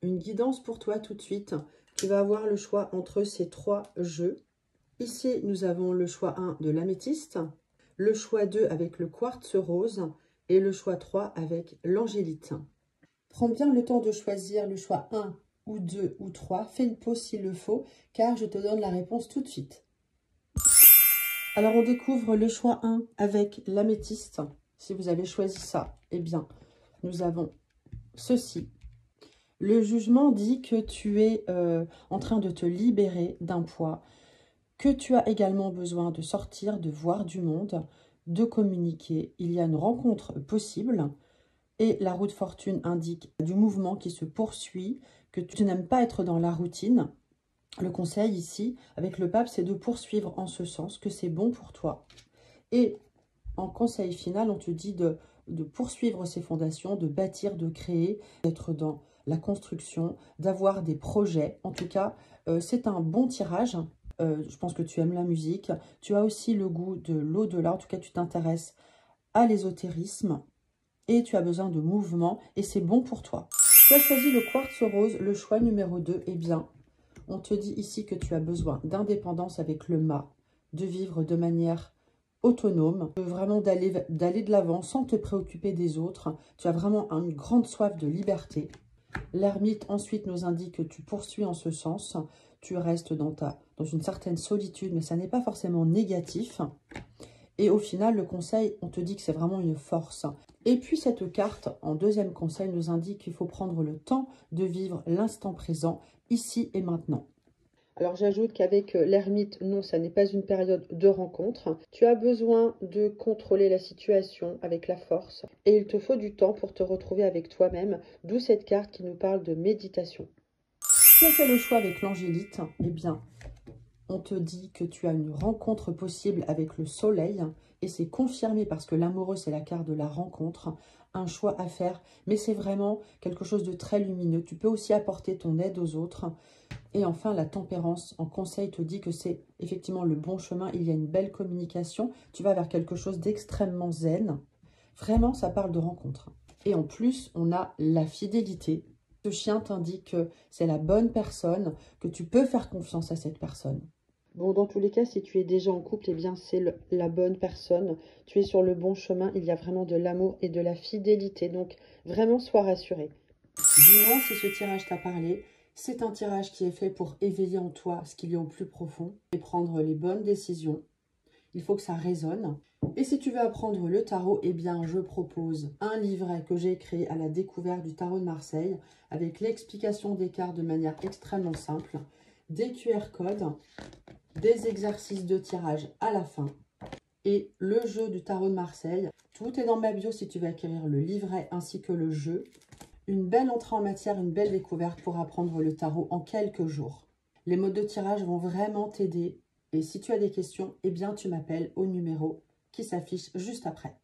une guidance pour toi tout de suite. Tu vas avoir le choix entre ces 3 jeux. Ici, nous avons le choix 1 de l'améthyste, le choix 2 avec le quartz rose et le choix 3 avec l'angélite. Prends bien le temps de choisir le choix 1 ou 2 ou 3. Fais une pause s'il le faut, car je te donne la réponse tout de suite. Alors, on découvre le choix 1 avec l'améthyste. Si vous avez choisi ça, eh bien, nous avons ceci. Le jugement dit que tu es en train de te libérer d'un poids, que tu as également besoin de sortir, de voir du monde, de communiquer. Il y a une rencontre possible et la roue de fortune indique du mouvement qui se poursuit, que tu n'aimes pas être dans la routine. Le conseil ici, avec le pape, c'est de poursuivre en ce sens, que c'est bon pour toi. Et en conseil final, on te dit de poursuivre ces fondations, de bâtir, de créer, d'être dans la construction, d'avoir des projets. En tout cas, c'est un bon tirage. Je pense que tu aimes la musique. Tu as aussi le goût de l'au-delà. En tout cas, tu t'intéresses à l'ésotérisme et tu as besoin de mouvement et c'est bon pour toi. Tu as choisi le quartz rose, le choix numéro 2. Eh bien, on te dit ici que tu as besoin d'indépendance avec le mât, de vivre de manière autonome, vraiment d'aller de l'avant sans te préoccuper des autres. Tu as vraiment une grande soif de liberté. L'ermite ensuite nous indique que tu poursuis en ce sens. Tu restes dans une certaine solitude, mais ça n'est pas forcément négatif. Et au final, le conseil, on te dit que c'est vraiment une force. Et puis cette carte, en deuxième conseil, nous indique qu'il faut prendre le temps de vivre l'instant présent, ici et maintenant. Alors j'ajoute qu'avec l'ermite, non, ça n'est pas une période de rencontre. Tu as besoin de contrôler la situation avec la force. Et il te faut du temps pour te retrouver avec toi-même, d'où cette carte qui nous parle de méditation. Tu as fait le choix avec l'angélite, eh bien, on te dit que tu as une rencontre possible avec le soleil et c'est confirmé parce que l'amoureux, c'est la carte de la rencontre, un choix à faire, mais c'est vraiment quelque chose de très lumineux. Tu peux aussi apporter ton aide aux autres. Et enfin, la tempérance en conseil te dit que c'est effectivement le bon chemin. Il y a une belle communication. Tu vas vers quelque chose d'extrêmement zen. Vraiment, ça parle de rencontre. Et en plus, on a la fidélité. Ce chien t'indique que c'est la bonne personne, que tu peux faire confiance à cette personne. Bon, dans tous les cas, si tu es déjà en couple, eh bien, c'est la bonne personne. Tu es sur le bon chemin. Il y a vraiment de l'amour et de la fidélité. Donc, vraiment, sois rassuré. Dis-moi si ce tirage t'a parlé. C'est un tirage qui est fait pour éveiller en toi ce qu'il y a au plus profond et prendre les bonnes décisions. Il faut que ça résonne. Et si tu veux apprendre le tarot, eh bien, je propose un livret que j'ai créé à la découverte du tarot de Marseille avec l'explication des cartes de manière extrêmement simple, des QR codes, des exercices de tirage à la fin et le jeu du tarot de Marseille. Tout est dans ma bio si tu veux acquérir le livret ainsi que le jeu. Une belle entrée en matière, une belle découverte pour apprendre le tarot en quelques jours. Les modes de tirage vont vraiment t'aider. Et si tu as des questions, eh bien tu m'appelles au numéro qui s'affiche juste après.